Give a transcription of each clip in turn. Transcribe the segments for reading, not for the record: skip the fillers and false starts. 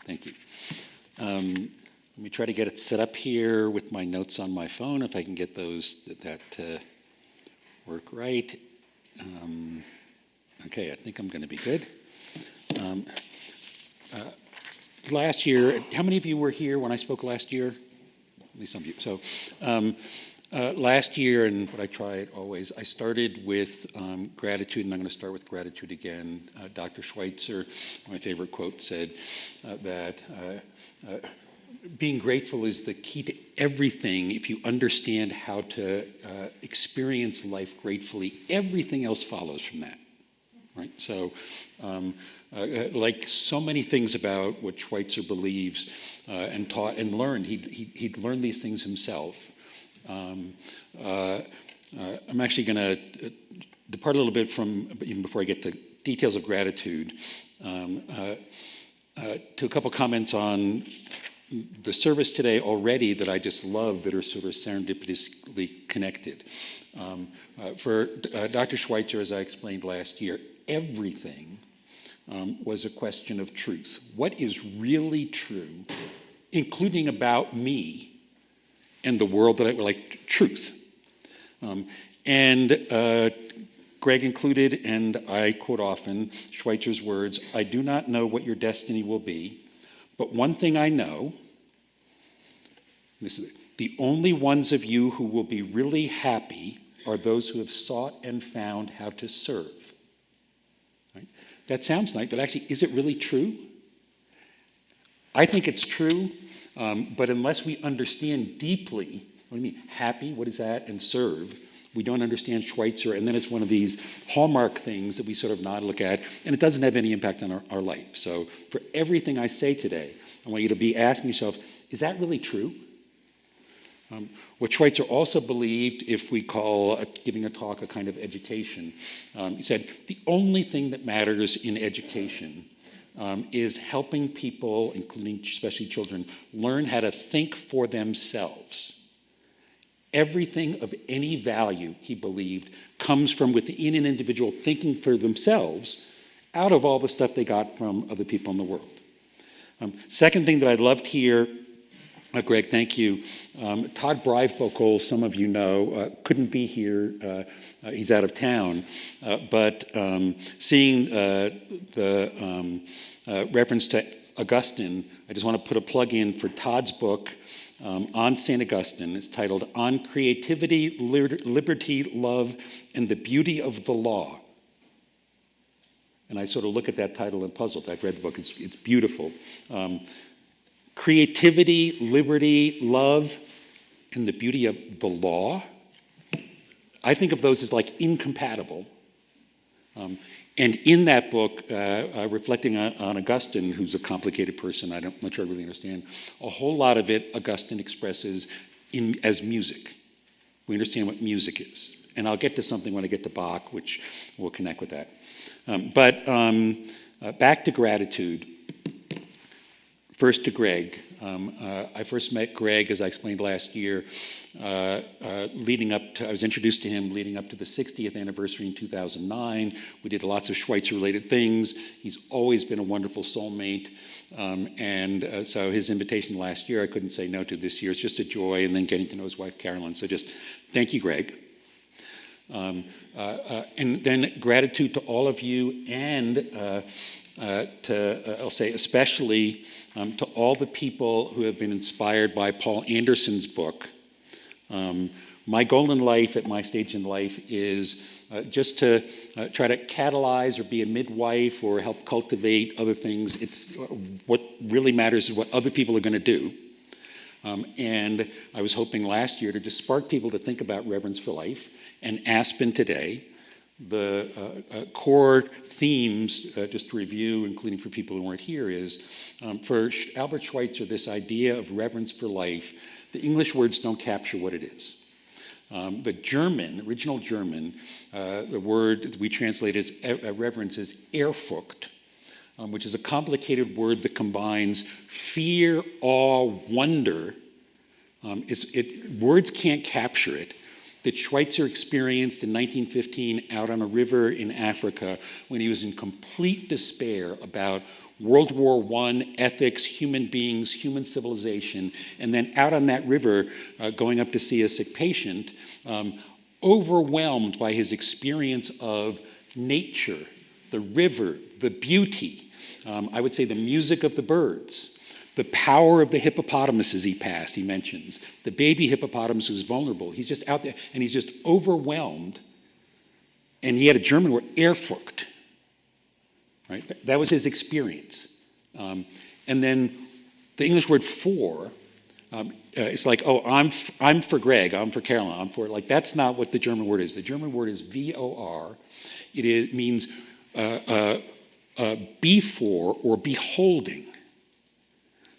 Thank you. Let me try to get it set up here with my notes on my phone, if I can get that work right. Okay, I think I'm going to be good. Last year, how many of you were here when I spoke last year? At least some of you. So last year, and what I try always, I started with gratitude, and I'm going to start with gratitude again. Dr. Schweitzer, my favorite quote, said that being grateful is the key to everything. If you understand how to experience life gratefully, everything else follows from that. Right? So, like so many things about what Schweitzer believes and taught and learned, he'd learned these things himself. I'm actually going to depart a little bit from, even before I get to details of gratitude, to a couple comments on the service today already that I just love, that are sort of serendipitously connected. For Dr. Schweitzer, as I explained last year, everything was a question of truth. What is really true, including about me and the world that I like, truth. And Greg included, and I quote often Schweitzer's words, "I do not know what your destiny will be, but one thing I know, this is the only ones of you who will be really happy are those who have sought and found how to serve." Right? That sounds nice, but actually, is it really true? I think it's true, but unless we understand deeply, what do you mean, happy, what is that, and serve, we don't understand Schweitzer, and then it's one of these hallmark things that we sort of nod and look at, and it doesn't have any impact on our life. So for everything I say today, I want you to be asking yourself, is that really true? What Schweitzer also believed, if we call giving a talk a kind of education, he said, the only thing that matters in education is helping people, including especially children, learn how to think for themselves. Everything of any value, he believed, comes from within an individual thinking for themselves out of all the stuff they got from other people in the world. Second thing that I loved here, Greg, thank you. Todd Bryfocal, some of you know, couldn't be here. He's out of town. But seeing the reference to Augustine, I just want to put a plug in for Todd's book on St. Augustine. It's titled On Creativity, Liberty, Love, and the Beauty of the Law. And I sort of look at that title and puzzled. I've read the book. It's beautiful. Creativity, liberty, love, and the beauty of the law. I think of those as like incompatible. And in that book, reflecting on Augustine, who's a complicated person, I'm not sure I really understand, a whole lot of it Augustine expresses as music. We understand what music is. And I'll get to something when I get to Bach, which will connect with that. But back to gratitude. First to Greg. I first met Greg, as I explained last year, leading up to, I was introduced to him leading up to the 60th anniversary in 2009. We did lots of Schweitzer-related things. He's always been a wonderful soulmate. So his invitation last year, I couldn't say no to this year. It's just a joy, and then getting to know his wife, Carolyn. So just thank you, Greg. And then gratitude to all of you, and I'll say especially to all the people who have been inspired by Paul Anderson's book. My goal in life, at my stage in life, is just to try to catalyze or be a midwife or help cultivate other things. It's what really matters is what other people are going to do. And I was hoping last year to just spark people to think about Reverence for Life. And Aspen today, the core themes, just to review, including for people who weren't here, is for Albert Schweitzer, this idea of reverence for life, the English words don't capture what it is. The German, original German, the word that we translate as reverence is Ehrfurcht, which is a complicated word that combines fear, awe, wonder. Words can't capture it. That Schweitzer experienced in 1915 out on a river in Africa when he was in complete despair about World War I, ethics, human beings, human civilization, and then out on that river, going up to see a sick patient, overwhelmed by his experience of nature, the river, the beauty, I would say the music of the birds, the power of the hippopotamuses he passed, he mentions. The baby hippopotamus was vulnerable. He's just out there, and he's just overwhelmed. And he had a German word, Ehrfurcht. Right? That was his experience. And then the English word for, it's like, oh, I'm for Greg, I'm for Caroline, I'm for, like, that's not what the German word is. The German word is vor. It means before or beholding.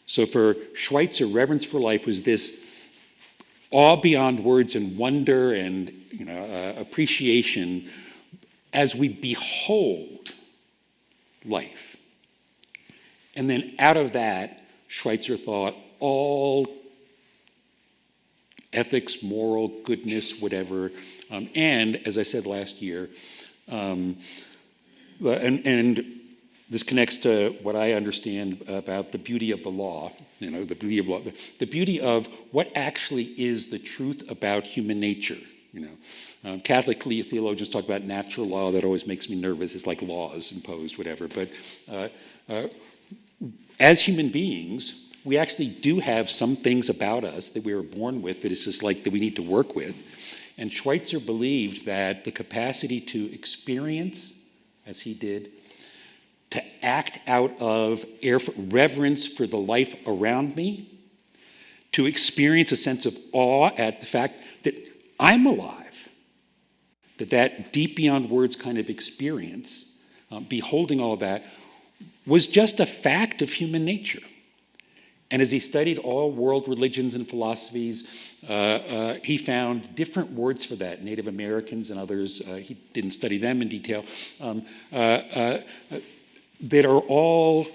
So for Schweitzer, reverence for life was this awe beyond words and wonder and appreciation as we behold life. And then out of that, Schweitzer thought all ethics, moral, goodness, whatever, and as I said last year, and this connects to what I understand about the beauty of the law, the beauty of law, the beauty of what actually is the truth about human nature. Catholic theologians talk about natural law. That always makes me nervous. It's like laws imposed, whatever. But as human beings, we actually do have some things about us that we were born with that it's just like that we need to work with. And Schweitzer believed that the capacity to experience, as he did, to act out of reverence for the life around me, to experience a sense of awe at the fact that I'm alive, that deep beyond words kind of experience, beholding all of that, was just a fact of human nature. And as he studied all world religions and philosophies, he found different words for that. Native Americans and others, he didn't study them in detail, that are all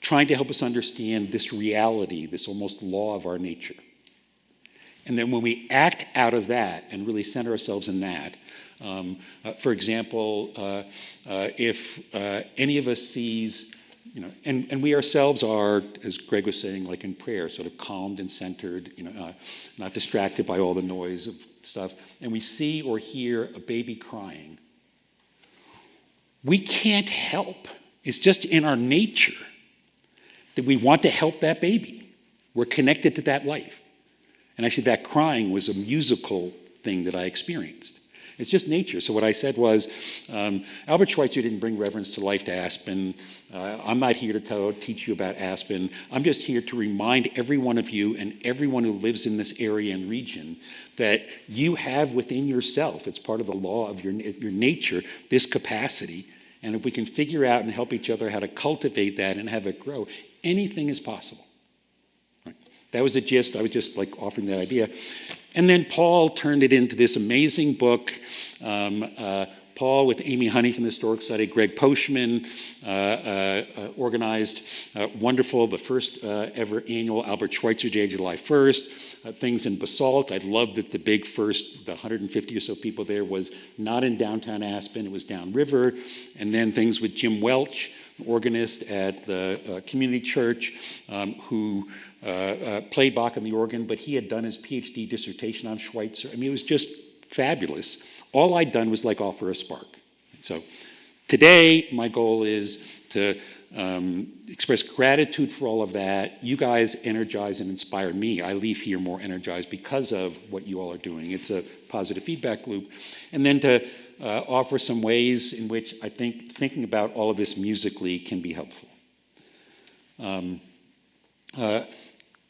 trying to help us understand this reality, this almost law of our nature. And then when we act out of that and really center ourselves in that, for example, if any of us sees, and we ourselves are, as Greg was saying, like in prayer, sort of calmed and centered, not distracted by all the noise of stuff, and we see or hear a baby crying, we can't help. It's just in our nature that we want to help that baby. We're connected to that life. And actually that crying was a musical thing that I experienced. It's just nature. So what I said was, Albert Schweitzer didn't bring reverence to life to Aspen. I'm not here to teach you about Aspen. I'm just here to remind every one of you and everyone who lives in this area and region that you have within yourself, it's part of the law of your nature, this capacity. And if we can figure out and help each other how to cultivate that and have it grow, anything is possible. Right? That was the gist. I was just like offering that idea. And then Paul turned it into this amazing book. Paul with Amy Honey from the Historic Society, Greg Poshman organized wonderful, the first ever annual Albert Schweitzer Day, July 1st. Things in Basalt. I love that the big first, the 150 or so people there was not in downtown Aspen, it was downriver. And then things with Jim Welch, organist at the community church, who played Bach on the organ, but he had done his PhD dissertation on Schweitzer. I mean, it was just fabulous. All I'd done was like offer a spark. So today, my goal is to express gratitude for all of that. You guys energize and inspire me. I leave here more energized because of what you all are doing. It's a positive feedback loop. And then to offer some ways in which I think thinking about all of this musically can be helpful.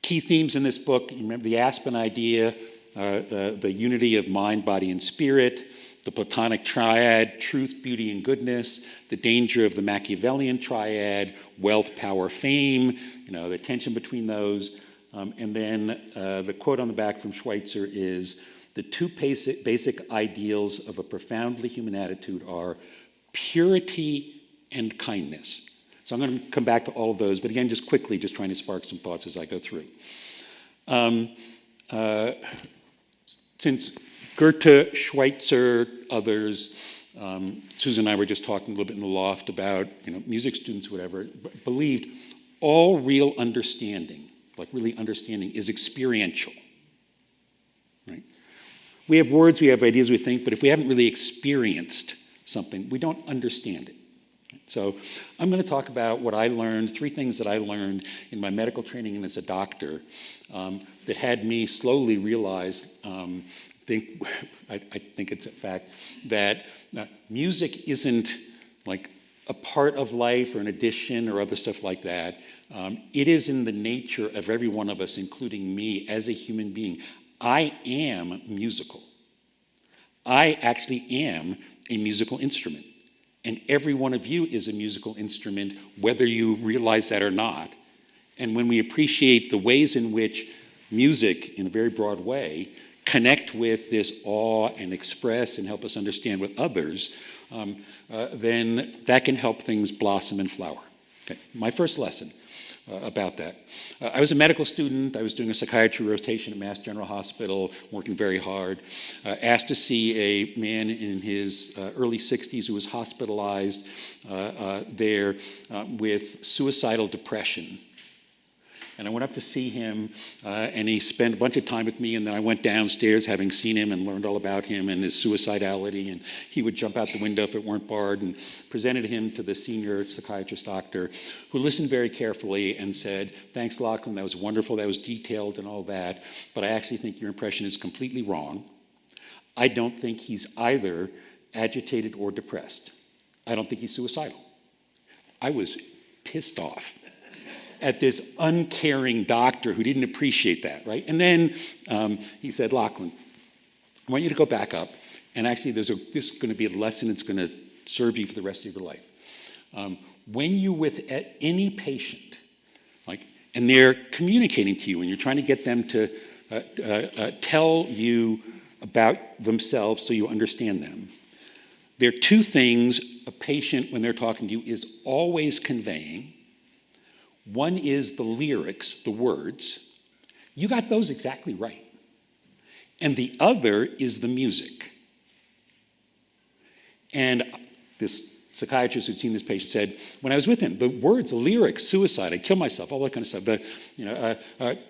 Key themes in this book, you remember the Aspen idea, the unity of mind, body, and spirit, the Platonic triad, truth, beauty, and goodness, the danger of the Machiavellian triad, wealth, power, fame, the tension between those. And then the quote on the back from Schweitzer is, the two basic ideals of a profoundly human attitude are purity and kindness. So I'm going to come back to all of those, but again, just quickly, just trying to spark some thoughts as I go through. Since Goethe, Schweitzer, others Susan and I were just talking a little bit in the loft about, music students, whatever, believed all real understanding, like really understanding, is experiential. Right? We have words, we have ideas, we think, but if we haven't really experienced something, we don't understand it. So I'm going to talk about what I learned, 3 things that I learned in my medical training and as a doctor that had me slowly realize, I think it's a fact, that music isn't like a part of life or an addition or other stuff like that. It is in the nature of every one of us, including me as a human being. I am musical. I actually am a musical instrument. And every one of you is a musical instrument, whether you realize that or not. And when we appreciate the ways in which music, in a very broad way, connect with this awe and express and help us understand with others, then that can help things blossom and flower. Okay. My first lesson about that. I was a medical student. I was doing a psychiatry rotation at Mass General Hospital, working very hard. Asked to see a man in his early 60s who was hospitalized there with suicidal depression. And I went up to see him, and he spent a bunch of time with me, and then I went downstairs having seen him and learned all about him and his suicidality, and he would jump out the window if it weren't barred, and presented him to the senior psychiatrist doctor, who listened very carefully and said, "Thanks, Lachlan, that was wonderful, that was detailed and all that, but I actually think your impression is completely wrong. I don't think he's either agitated or depressed. I don't think he's suicidal." I was pissed off at this uncaring doctor who didn't appreciate that, right? And then he said, "Lachlan, I want you to go back up, and actually this is going to be a lesson that's going to serve you for the rest of your life. When you with any patient, and they're communicating to you, and you're trying to get them to tell you about themselves so you understand them, there are 2 things a patient, when they're talking to you, is always conveying. One is the lyrics, the words. You got those exactly right. And the other is the music." And this psychiatrist who'd seen this patient said, when I was with him, the words, the lyrics, suicide, I'd kill myself, all that kind of stuff,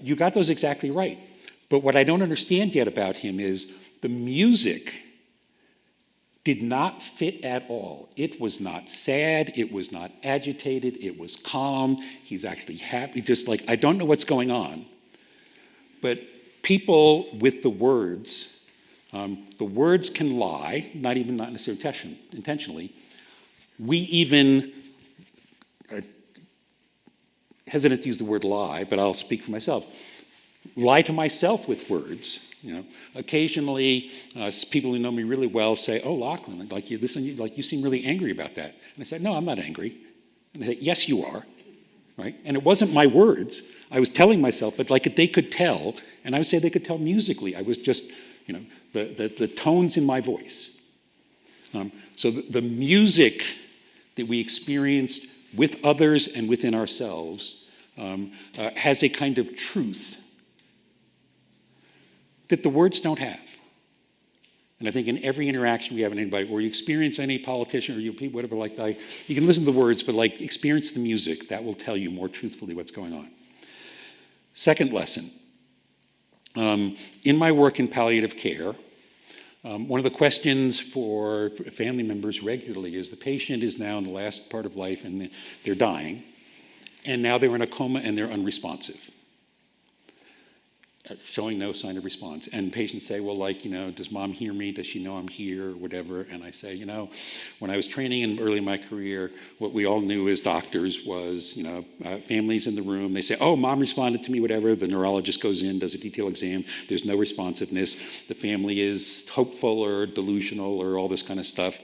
you got those exactly right. But what I don't understand yet about him is the music did not fit at all. It was not sad, it was not agitated, it was calm, he's actually happy, just I don't know what's going on. But people with the words can lie, not necessarily intentionally. We even, hesitant to use the word lie, but I'll speak for myself, lie to myself with words. Occasionally, people who know me really well say, "Oh, Lachlan, you seem really angry about that." And I said, "No, I'm not angry." And they say, "Yes, you are." Right? And it wasn't my words. I was telling myself, but they could tell, and I would say they could tell musically. I was just, the tones in my voice. So the music that we experienced with others and within ourselves has a kind of truth that the words don't have. And I think in every interaction we have with anybody, or you experience any politician or you whatever like that, you can listen to the words, but experience the music. That will tell you more truthfully what's going on. Second lesson. In my work in palliative care, one of the questions for family members regularly is the patient is now in the last part of life and they're dying, and now they're in a coma and they're unresponsive, showing no sign of response. And patients say, "Well, does mom hear me? Does she know I'm here?" or whatever. And I say, when I was training early in my career, what we all knew as doctors was, families in the room, they say, "Oh, mom responded to me," whatever. The neurologist goes in, does a detailed exam. There's no responsiveness. The family is hopeful or delusional or all this kind of stuff.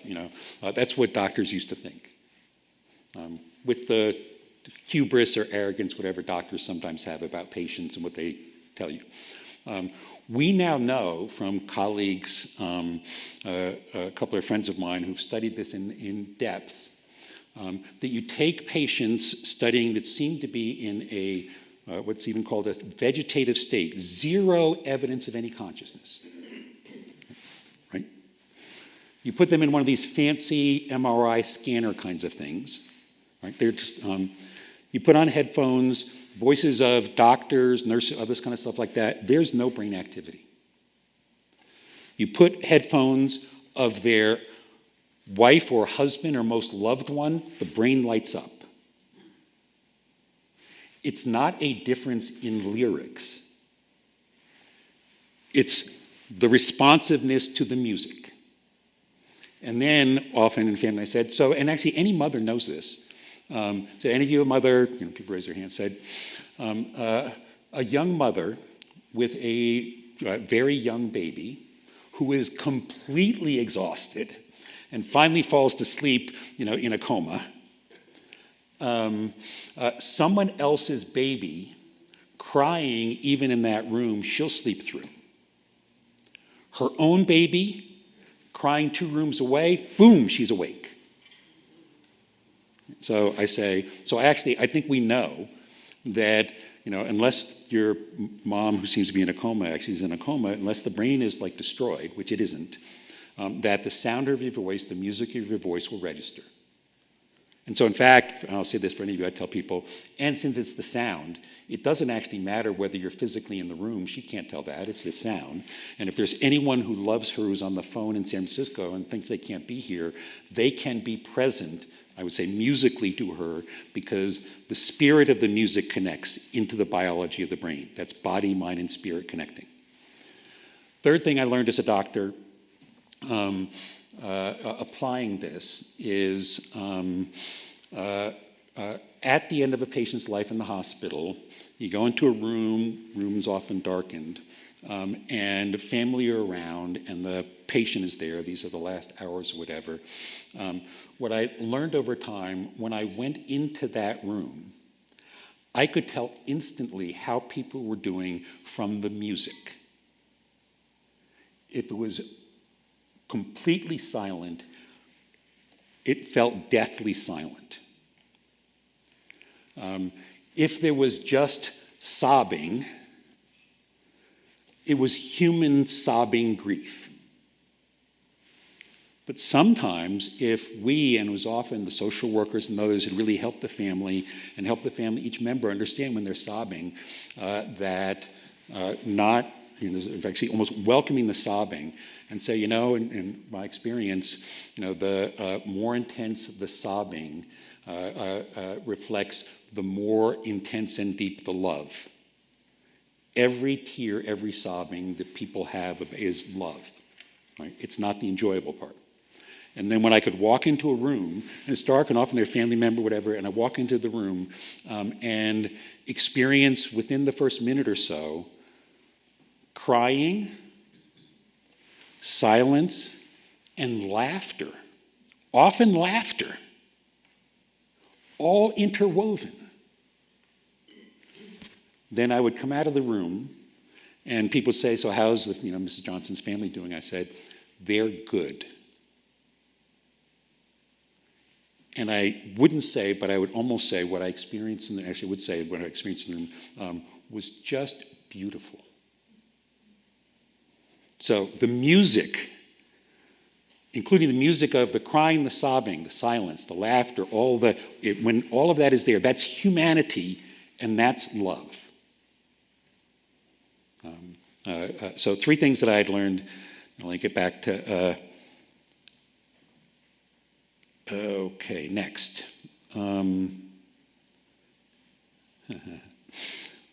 That's what doctors used to think. With the hubris or arrogance, whatever doctors sometimes have about patients and what they tell you. We now know from colleagues, a couple of friends of mine who've studied this in depth, that you take patients studying that seem to be in a what's even called a vegetative state, 0 evidence of any consciousness, right? You put them in one of these fancy MRI scanner kinds of things, right? They're just, you put on headphones, voices of doctors, nurses, all this kind of stuff like that. There's no brain activity. You put headphones of their wife or husband or most loved one, the brain lights up. It's not a difference in lyrics. It's the responsiveness to the music. And then often in family I said, so, and actually any mother knows this. So any of you a mother, people raise their hand, said, a young mother with a very young baby who is completely exhausted and finally falls to sleep, in a coma. Someone else's baby crying even in that room, she'll sleep through. Her own baby crying 2 rooms away, boom, she's awake. So I say, I think we know that, unless your mom who seems to be in a coma actually is in a coma, unless the brain is destroyed, which it isn't, that the sound of your voice, the music of your voice will register. And so in fact, I'll say this for any of you, I tell people, and since it's the sound, it doesn't actually matter whether you're physically in the room. She can't tell that. It's the sound. And if there's anyone who loves her who's on the phone in San Francisco and thinks they can't be here, they can be present, I would say musically to her, because the spirit of the music connects into the biology of the brain. That's body, mind, and spirit connecting. Third thing I learned as a doctor, applying this is at the end of a patient's life in the hospital, you go into a room's often darkened, and family are around, and the patient is there. These are the last hours or whatever. What I learned over time, when I went into that room, I could tell instantly how people were doing from the music. If it was completely silent, it felt deathly silent. If there was just sobbing, it was human sobbing grief. But sometimes if we, and it was often the social workers and others, had really helped the family and helped the family, each member understand when they're sobbing, that not, actually almost welcoming the sobbing and say, in my experience, the more intense the sobbing reflects the more intense and deep the love. Every tear, every sobbing that people have is love. Right? It's not the enjoyable part. And then when I could walk into a room, and it's dark and often they're a family member, whatever, and I walk into the room and experience within the first minute or so crying, silence, and laughter, often laughter, all interwoven. Then I would come out of the room and people would say, so how's Mrs. Johnson's family doing? I said, they're good. And I wouldn't say, but I would almost say what I experienced in the, actually would say what I experienced in the was just beautiful. So the music, including the music of the crying, the sobbing, the silence, the laughter, when all of that is there, that's humanity and that's love. So 3 things that I had learned. I'll get back to, okay, next.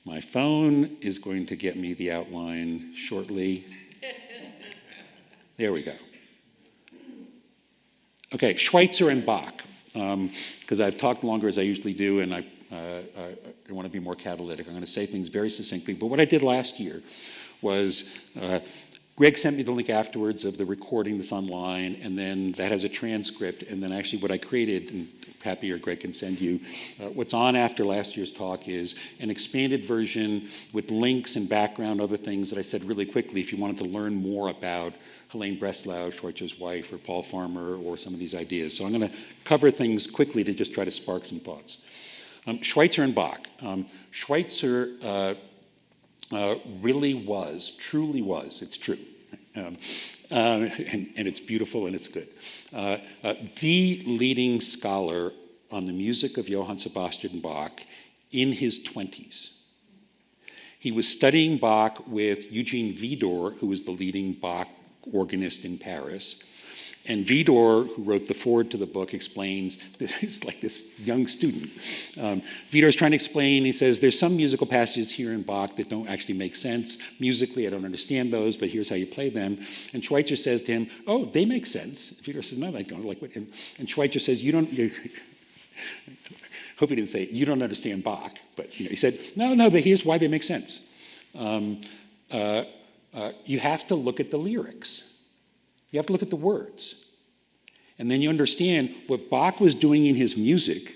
My phone is going to get me the outline shortly. There we go. Okay, Schweitzer and Bach, because I've talked longer as I usually do, and I want to be more catalytic. I'm going to say things very succinctly, but what I did last year was Greg sent me the link afterwards of the recording that's online, and then that has a transcript, and then actually what I created, and happier Greg can send you, what's on after last year's talk is an expanded version with links and background, other things that I said really quickly if you wanted to learn more about Helene Breslau, Schweitzer's wife, or Paul Farmer, or some of these ideas. So I'm going to cover things quickly to just try to spark some thoughts. Schweitzer and Bach. Schweitzer truly was, it's true, and it's beautiful and it's good. The leading scholar on the music of Johann Sebastian Bach in his 20s. He was studying Bach with Eugene Vidor, who was the leading Bach organist in Paris. And Vidor, who wrote the foreword to the book, explains, this is like this young student. Vidor is trying to explain, he says, there's some musical passages here in Bach that don't actually make sense. Musically, I don't understand those, but here's how you play them. And Schweitzer says to him, oh, they make sense. Vidor says, no, I don't. Like what? And Schweitzer says, hope he didn't say, you don't understand Bach. But he said, no, but here's why they make sense. You have to look at the lyrics. You have to look at the words. And then you understand what Bach was doing in his music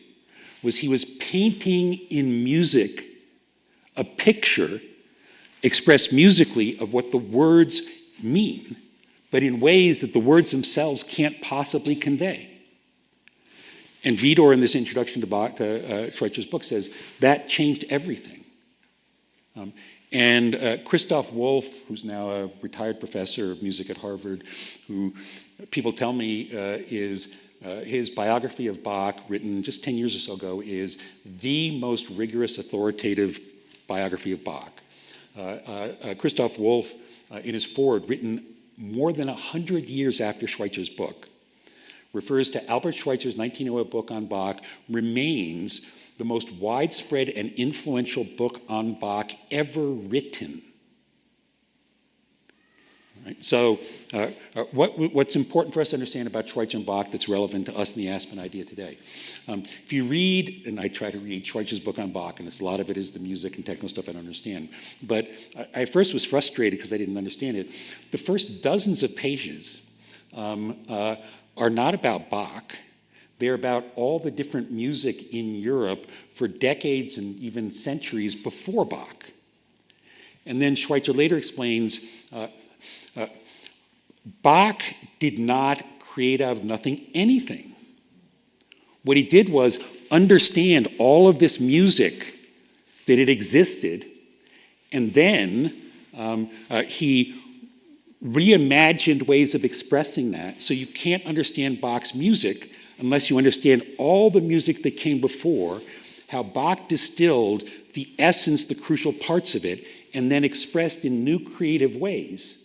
was he was painting in music a picture expressed musically of what the words mean, but in ways that the words themselves can't possibly convey. And Vidor, in this introduction to Bach, to Schweitzer's book, says that changed everything. And Christoph Wolff, who's now a retired professor of music at Harvard, who people tell me is his biography of Bach, written just 10 years or so ago, is the most rigorous, authoritative biography of Bach. Christoph Wolff, in his foreword, written more than 100 years after Schweitzer's book, refers to Albert Schweitzer's 1908 book on Bach, remains the most widespread and influential book on Bach ever written. Right? So what's important for us to understand about Schweitzer and Bach that's relevant to us in the Aspen idea today? If you read, and I try to read Schweitzer's book on Bach, and a lot of it is the music and technical stuff I don't understand, but I first was frustrated because I didn't understand it. The first dozens of pages are not about Bach. They're about all the different music in Europe for decades and even centuries before Bach. And then Schweitzer later explains, Bach did not create out of nothing anything. What he did was understand all of this music, that it existed, and then he reimagined ways of expressing that. So you can't understand Bach's music unless you understand all the music that came before, how Bach distilled the essence, the crucial parts of it, and then expressed in new creative ways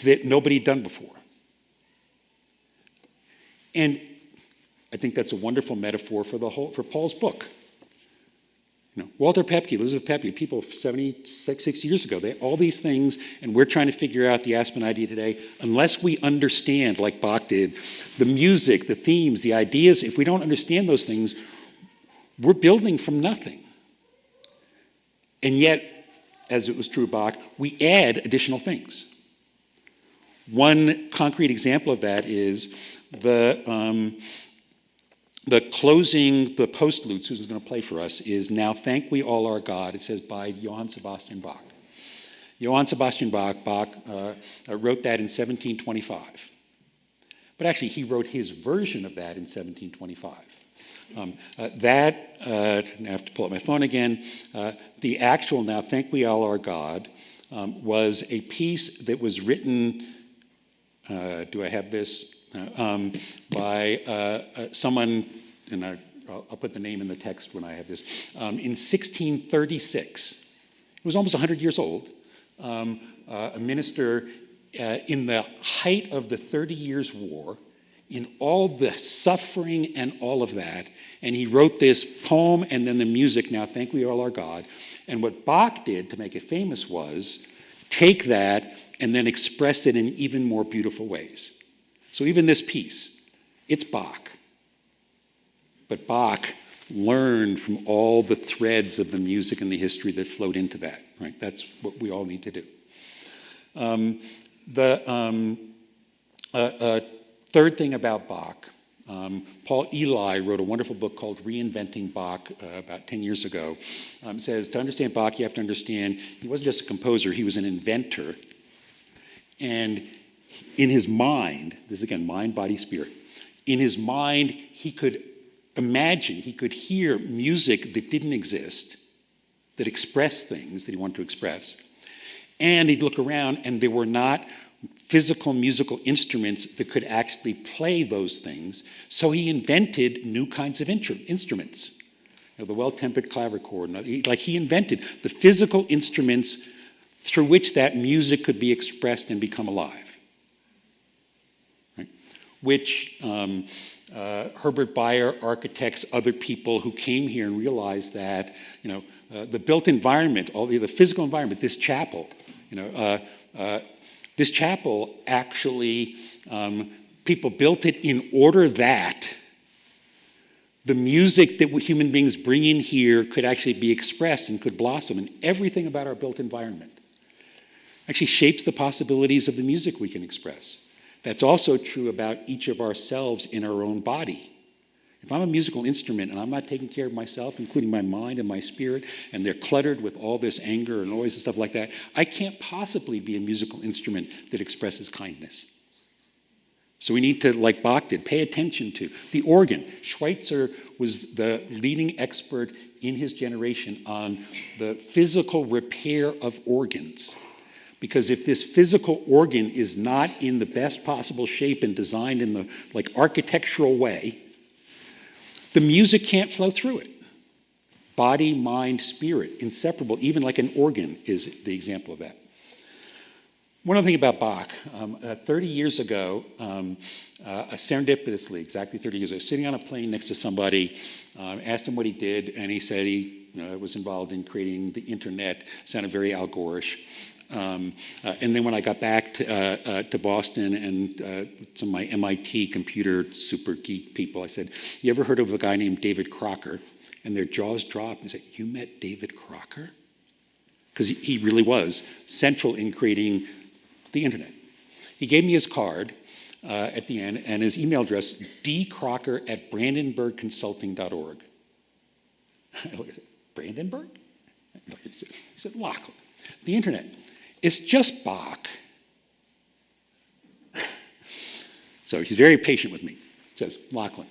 that nobody had done before. And I think that's a wonderful metaphor for Paul's book. Walter Pepke, Elizabeth Pepke, people 76 years ago, all these things, and we're trying to figure out the Aspen idea today. Unless we understand, like Bach did, the music, the themes, the ideas, if we don't understand those things, we're building from nothing. And yet, as it was true of Bach, we add additional things. One concrete example of that is the closing, the postlude Susan's going to play for us is Now Thank We All Our God. It says by Johann Sebastian Bach. Johann Sebastian Bach wrote that in 1725. But actually, he wrote his version of that in 1725. Now I have to pull up my phone again. The actual Now Thank We All Our God was a piece that was written, do I have this? By someone, and I'll put the name in the text when I have this, in 1636. It was almost 100 years old. A minister in the height of the 30 Years' War, in all the suffering and all of that, and he wrote this poem and then the music, Now Thank We All Our God. And what Bach did to make it famous was take that and then express it in even more beautiful ways. So even this piece, it's Bach. But Bach learned from all the threads of the music and the history that flowed into that, right? That's what we all need to do. Third thing about Bach, Paul Elie wrote a wonderful book called Reinventing Bach about 10 years ago. Says to understand Bach, you have to understand he wasn't just a composer, he was an inventor. And in his mind, this is again mind, body, spirit, in his mind he could imagine, he could hear music that didn't exist, that expressed things that he wanted to express. And he'd look around, and there were not physical musical instruments that could actually play those things. So he invented new kinds of instruments. The well-tempered clavichord. He invented the physical instruments through which that music could be expressed and become alive. Right? Which Herbert Bayer architects, other people who came here and realized that, the built environment, the physical environment, this chapel, this chapel actually, people built it in order that the music that human beings bring in here could actually be expressed and could blossom. And everything about our built environment actually shapes the possibilities of the music we can express. That's also true about each of ourselves in our own body. If I'm a musical instrument and I'm not taking care of myself, including my mind and my spirit, and they're cluttered with all this anger and noise and stuff like that, I can't possibly be a musical instrument that expresses kindness. So we need to, like Bach did, pay attention to the organ. Schweitzer was the leading expert in his generation on the physical repair of organs. Because if this physical organ is not in the best possible shape and designed in the architectural way, the music can't flow through it. Body, mind, spirit, inseparable, even like an organ is the example of that. One other thing about Bach, 30 years ago, serendipitously, exactly 30 years ago, sitting on a plane next to somebody, asked him what he did, and he said he was involved in creating the internet. Sounded very Al Gore-ish. And then when I got back to Boston and some of my MIT computer super geek people, I said, "You ever heard of a guy named David Crocker?" And their jaws dropped and said, "You met David Crocker?" Because he really was central in creating the internet. He gave me his card at the end and his email address, dcrocker@brandenburgconsulting.org. I looked and said, "Brandenburg?" He said, "Lachlan, the internet. It's just Bach." So he's very patient with me. He says, "Lachlan,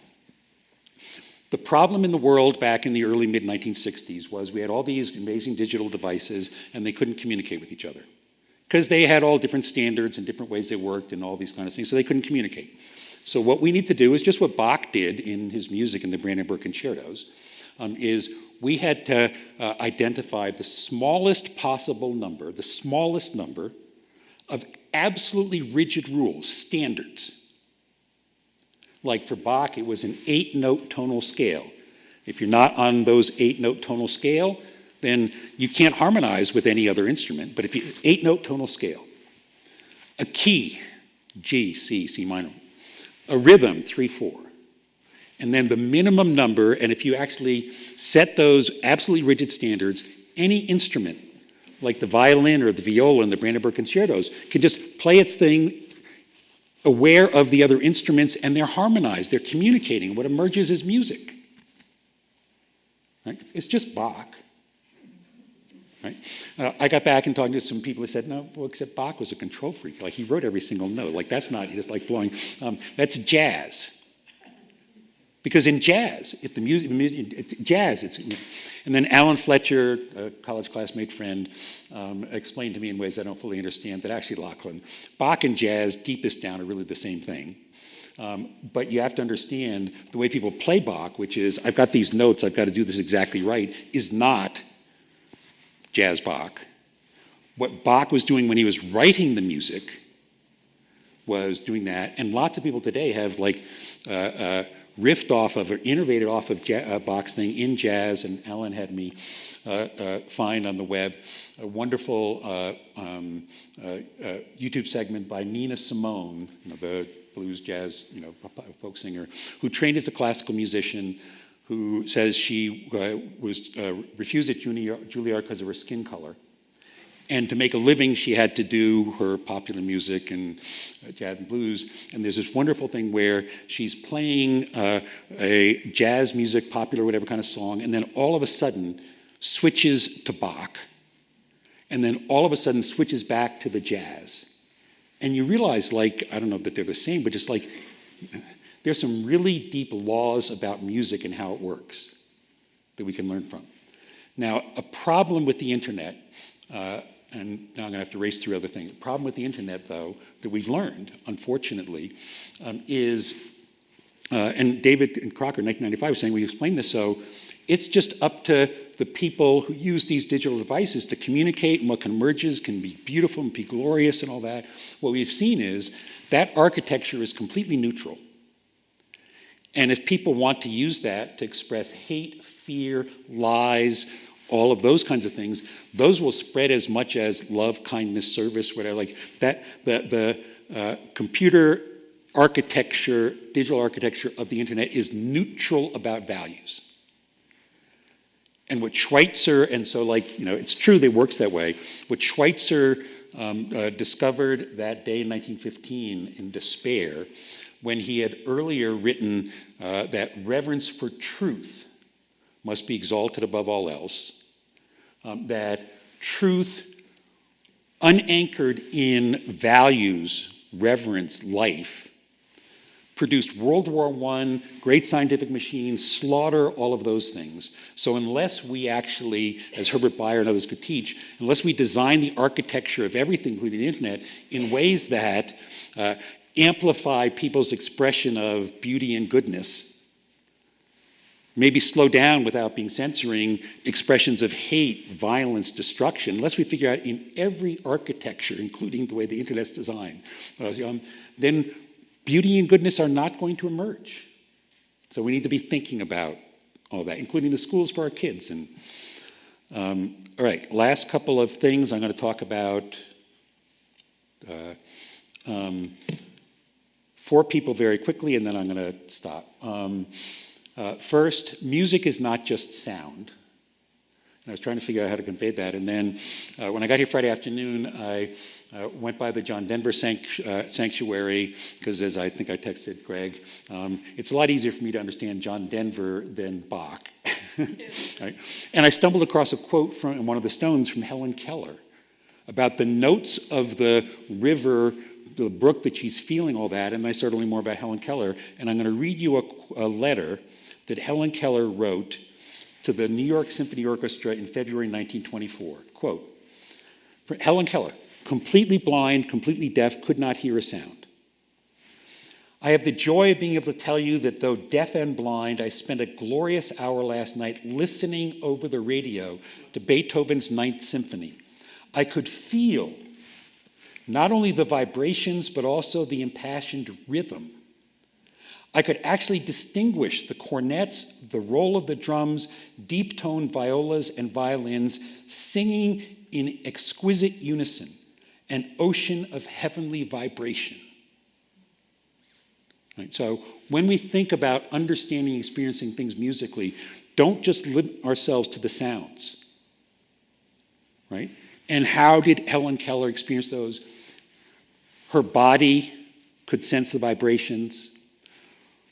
the problem in the world back in the early mid-1960s was we had all these amazing digital devices and they couldn't communicate with each other because they had all different standards and different ways they worked and all these kind of things, so they couldn't communicate. So what we need to do is just what Bach did in his music in the Brandenburg Concertos, is we had to identify the smallest possible number, of absolutely rigid rules, standards. Like for Bach, it was an 8-note tonal scale. If you're not on those 8-note tonal scale, then you can't harmonize with any other instrument. But if you 8-note tonal scale, a key, G, C, C minor, a rhythm, 3/4. And then the minimum number, and if you actually set those absolutely rigid standards, any instrument, like the violin or the viola in the Brandenburg Concertos, can just play its thing aware of the other instruments, and they're harmonized, they're communicating. What emerges is music. Right? It's just Bach. Right? I got back and talking to some people who said, "No, well, except Bach was a control freak. Like he wrote every single note. Like that's not just like flowing. That's jazz." Because in jazz, if the music, jazz, it's, and then Alan Fletcher, a college classmate friend, explained to me in ways I don't fully understand that actually Lachlan, Bach and jazz, deepest down, are really the same thing. But you have to understand the way people play Bach, which is, I've got these notes, I've got to do this exactly right, is not jazz Bach. What Bach was doing when he was writing the music was doing that, and lots of people today have riffed off of or innovated off of Bach's thing in jazz, and Alan had me find on the web a wonderful YouTube segment by Nina Simone, the blues jazz folk singer, who trained as a classical musician, who says she was refused at Juilliard because of her skin color. And to make a living, she had to do her popular music and jazz and blues. And there's this wonderful thing where she's playing a jazz music, popular, whatever kind of song, and then all of a sudden switches to Bach. And then all of a sudden switches back to the jazz. And you realize, I don't know that they're the same, but just there's some really deep laws about music and how it works that we can learn from. Now, a problem with the internet and now I'm going to have to race through other things. The problem with the internet, though, that we've learned, unfortunately, is, and David Crocker in 1995 was saying, we explained this, so it's just up to the people who use these digital devices to communicate, and what emerges can be beautiful and be glorious and all that. What we've seen is that architecture is completely neutral. And if people want to use that to express hate, fear, lies, all of those kinds of things, those will spread as much as love, kindness, service, whatever. Like that, the computer architecture, digital architecture of the internet is neutral about values. And what Schweitzer, and so like, it's true that it works that way. What Schweitzer discovered that day in 1915 in despair, when he had earlier written that reverence for truth must be exalted above all else, that truth unanchored in values, reverence, life, produced World War I, great scientific machines, slaughter, all of those things. So unless we actually, as Herbert Bayer and others could teach, unless we design the architecture of everything, including the internet, in ways that amplify people's expression of beauty and goodness, maybe slow down without being censoring expressions of hate, violence, destruction, unless we figure out in every architecture, including the way the internet's designed, then beauty and goodness are not going to emerge. So we need to be thinking about all that, including the schools for our kids. And all right, last couple of things I'm going to talk about. 4 people very quickly, and then I'm going to stop. First, music is not just sound. And I was trying to figure out how to convey that. And then when I got here Friday afternoon, I went by the John Denver Sanctuary, because as I think I texted Greg, it's a lot easier for me to understand John Denver than Bach. Right? And I stumbled across a quote from one of the stones from Helen Keller about the notes of the river, the brook that she's feeling, all that. And I started learning more about Helen Keller. And I'm going to read you a letter that Helen Keller wrote to the New York Symphony Orchestra in February 1924. Quote, Helen Keller, completely blind, completely deaf, could not hear a sound. I have the joy of being able to tell you that though deaf and blind, I spent a glorious hour last night listening over the radio to Beethoven's Ninth Symphony. I could feel not only the vibrations, but also the impassioned rhythm. I could actually distinguish the cornets, the roll of the drums, deep-toned violas and violins singing in exquisite unison, an ocean of heavenly vibration. Right, so when we think about understanding and experiencing things musically, don't just limit ourselves to the sounds. Right? And how did Helen Keller experience those? Her body could sense the vibrations.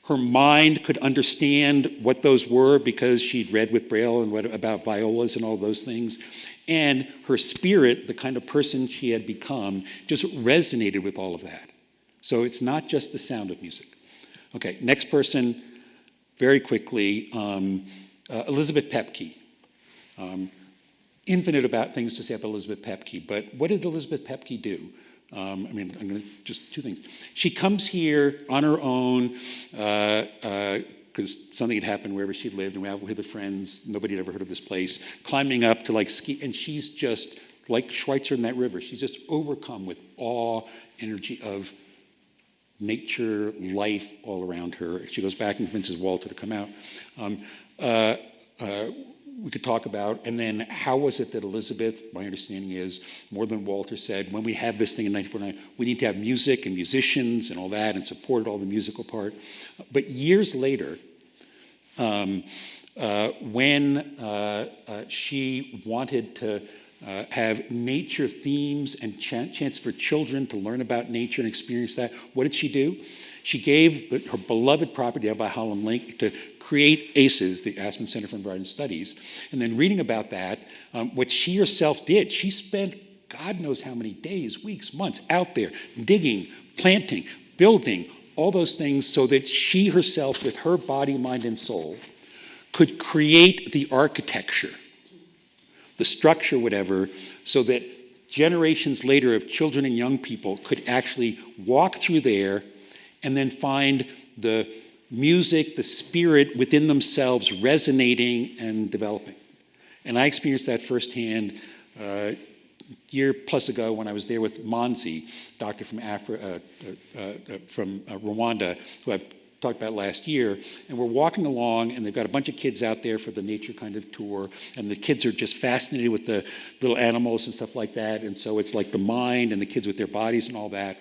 Her mind could understand what those were because she'd read with Braille and about violas and all those things. And her spirit, the kind of person she had become, just resonated with all of that. So it's not just the sound of music. Okay, next person, very quickly, Elizabeth Pepke. Infinite about things to say about Elizabeth Pepke, but what did Elizabeth Pepke do? I'm going to just 2 things. She comes here on her own because something had happened wherever she lived, and we have with her friends. Nobody had ever heard of this place. Climbing up to ski, and she's just like Schweitzer in that river. She's just overcome with awe, energy of nature, life all around her. She goes back and convinces Walter to come out. We could talk about, and then how was it that Elizabeth, my understanding is, more than Walter said, when we have this thing in 1949, we need to have music and musicians and all that, and supported all the musical part. But years later, when she wanted to have nature themes and chance for children to learn about nature and experience that, what did she do? She gave her beloved property out by Holland Lake to create ACES, the Aspen Center for Environmental Studies. And then reading about that, what she herself did, she spent God knows how many days, weeks, months out there digging, planting, building, all those things so that she herself, with her body, mind, and soul, could create the architecture, the structure, whatever, so that generations later of children and young people could actually walk through there and then find the music, the spirit within themselves resonating and developing. And I experienced that firsthand year plus ago when I was there with Monzi, doctor from Rwanda, who I've talked about last year, and we're walking along, and they've got a bunch of kids out there for the nature kind of tour, and the kids are just fascinated with the little animals and stuff like that, and so it's like the mind and the kids with their bodies and all that.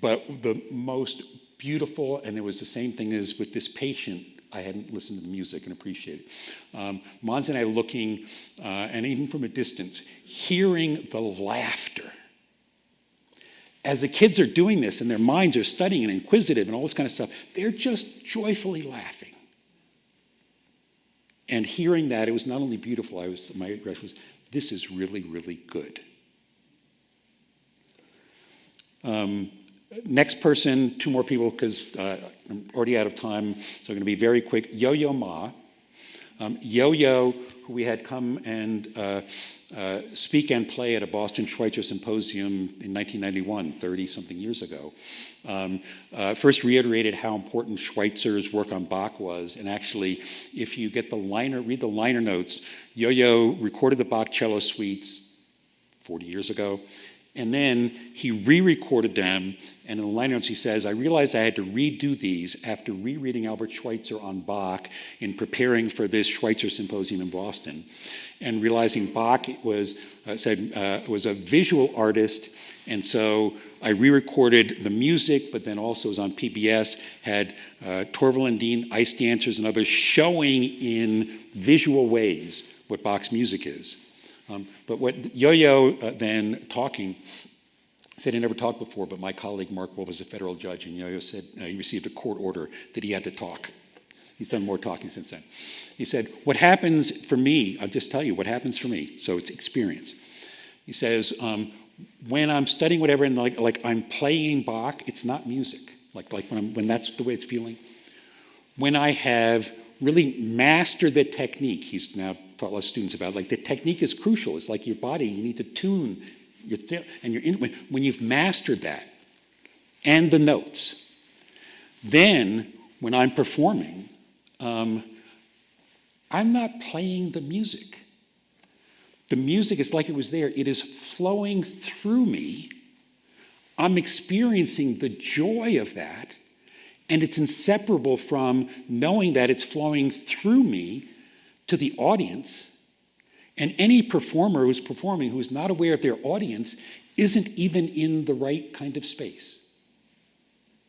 But the most beautiful, and it was the same thing as with this patient, I hadn't listened to the music and appreciated it. Mons and I looking, and even from a distance, hearing the laughter. As the kids are doing this and their minds are studying and inquisitive and all this kind of stuff, they're just joyfully laughing. And hearing that, it was not only beautiful, my reaction was, this is really, really good. Next person, two more people, because I'm already out of time, so I'm going to be very quick. Yo-Yo Ma. Yo-Yo, who we had come and speak and play at a Boston Schweitzer Symposium in 1991, 30-something years ago, first reiterated how important Schweitzer's work on Bach was. And actually, if you get read the liner notes, Yo-Yo recorded the Bach cello suites 40 years ago. And then he re-recorded them, and in the liner notes he says, I realized I had to redo these after rereading Albert Schweitzer on Bach in preparing for this Schweitzer Symposium in Boston, and realizing Bach was a visual artist, and so I re-recorded the music, but then also was on PBS, had Torval and Dean, ice dancers and others, showing in visual ways what Bach's music is. But what Yo-Yo then talking, said he never talked before, but my colleague Mark Wolf was a federal judge, and Yo-Yo said he received a court order that he had to talk. He's done more talking since then. He said, what happens for me, I'll just tell you what happens for me, so it's experience. He says, when I'm studying whatever, and like I'm playing Bach, it's not music, like when that's the way it's feeling. When I have really mastered the technique, he's now taught a lot of students about, like the technique is crucial. It's like your body, you need to tune when you've mastered that and the notes. Then when I'm performing, I'm not playing the music. The music is like it was there. It is flowing through me. I'm experiencing the joy of that, and it's inseparable from knowing that it's flowing through me to the audience. And any performer who's performing who is not aware of their audience isn't even in the right kind of space.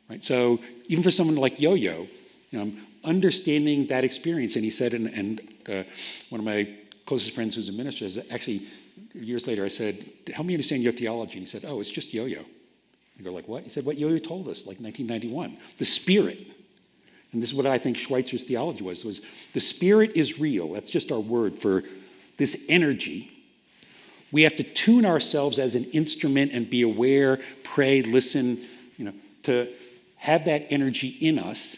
Right? So even for someone like Yo-Yo, understanding that experience, and he said, and one of my closest friends who's a minister, actually years later I said, help me understand your theology. And he said, oh, it's just Yo-Yo. I go, like what? He said, what Yo-Yo told us, like 1991, the spirit. And this is what I think Schweitzer's theology was the spirit is real. That's just our word for this energy. We have to tune ourselves as an instrument and be aware, pray, listen, to have that energy in us.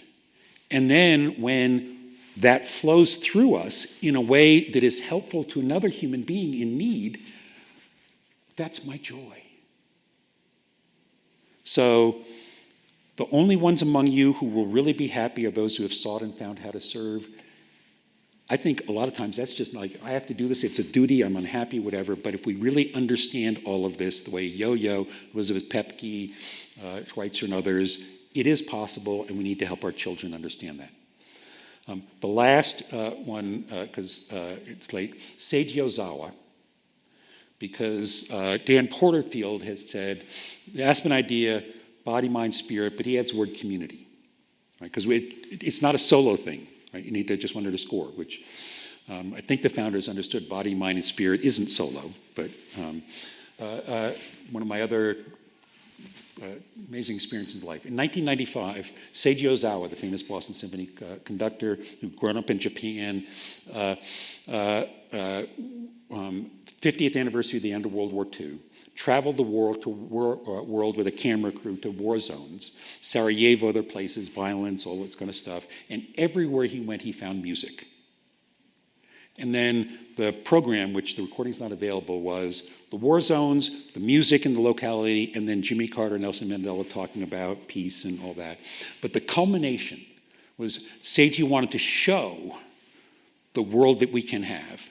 And then when that flows through us in a way that is helpful to another human being in need, that's my joy. So the only ones among you who will really be happy are those who have sought and found how to serve. I think a lot of times that's just like, I have to do this, it's a duty, I'm unhappy, whatever. But if we really understand all of this, the way Yo-Yo, Elizabeth Pepke, Schweitzer and others, it is possible, and we need to help our children understand that. The last one, because it's late, Seiji Ozawa, because Dan Porterfield has said, the Aspen idea, body, mind, spirit, but he adds the word community, right? Because it's not a solo thing, right? You need to just underscore, which I think the founders understood body, mind, and spirit isn't solo, but one of my other amazing experiences in life. In 1995, Seiji Ozawa, the famous Boston Symphony conductor who'd grown up in Japan, 50th anniversary of the end of World War II, traveled the world with a camera crew to war zones, Sarajevo, other places, violence, all this kind of stuff. And everywhere he went, he found music. And then the program, which the recording's not available, was the war zones, the music in the locality, and then Jimmy Carter, Nelson Mandela talking about peace and all that. But the culmination was Seiji wanted to show the world that we can have.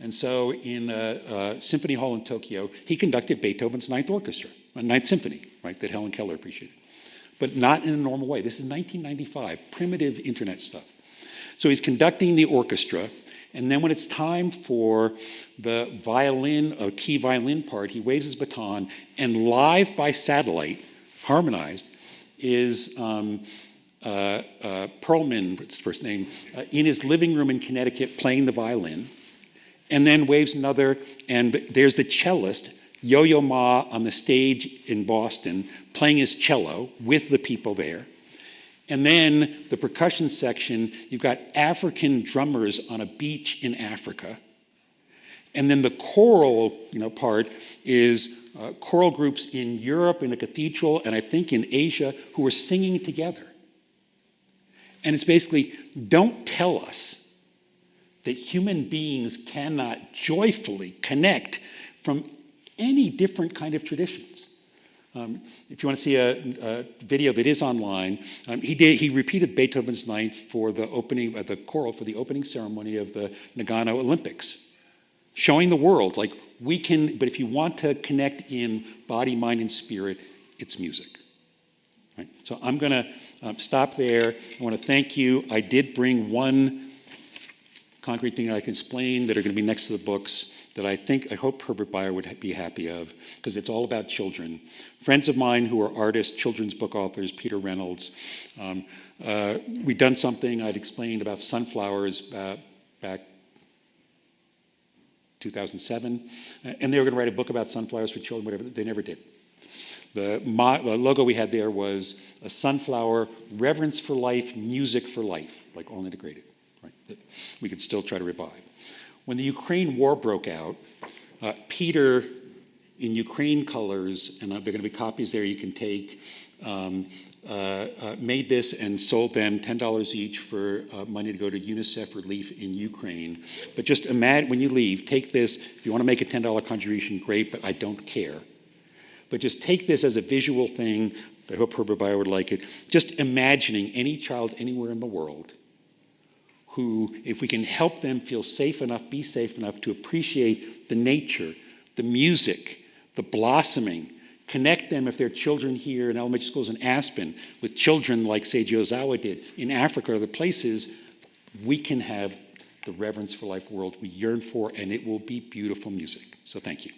And so in Symphony Hall in Tokyo, he conducted Beethoven's Ninth Symphony, right, that Helen Keller appreciated. But not in a normal way. This is 1995, primitive internet stuff. So he's conducting the orchestra, and then when it's time for the violin, a key violin part, he waves his baton, and live by satellite, harmonized, is Perlman, what's his first name, in his living room in Connecticut playing the violin, and then waves another, and there's the cellist, Yo-Yo Ma, on the stage in Boston, playing his cello with the people there. And then the percussion section, you've got African drummers on a beach in Africa. And then the choral part is choral groups in Europe, in a cathedral, and I think in Asia, who are singing together. And it's basically, don't tell us that human beings cannot joyfully connect from any different kind of traditions. If you want to see a video that is online, he repeated Beethoven's Ninth for the opening, the choral for the opening ceremony of the Nagano Olympics, showing the world, like, we can, but if you want to connect in body, mind, and spirit, it's music. Right? So I'm going to stop there. I want to thank you. I did bring one concrete thing that I can explain that are going to be next to the books that I hope Herbert Bayer would be happy of, because it's all about children. Friends of mine who are artists, children's book authors, Peter Reynolds, we'd done something I'd explained about sunflowers back 2007, and they were going to write a book about sunflowers for children, whatever. They never did. The logo we had there was a sunflower, reverence for life, music for life, like all integrated, right? That we could still try to revive. When the Ukraine war broke out, Peter, in Ukraine colors, and there are going to be copies there you can take, made this and sold them $10 each for money to go to UNICEF relief in Ukraine. But just imagine, when you leave, take this. If you want to make a $10 contribution, great, but I don't care. But just take this as a visual thing. I hope Herbert Bayer would like it. Just imagining any child anywhere in the world who, if we can help them feel safe enough, be safe enough to appreciate the nature, the music, the blossoming, connect them, if they're children here in elementary schools in Aspen, with children like Seiji Ozawa did in Africa or other places, we can have the reverence for life world we yearn for, and it will be beautiful music. So thank you.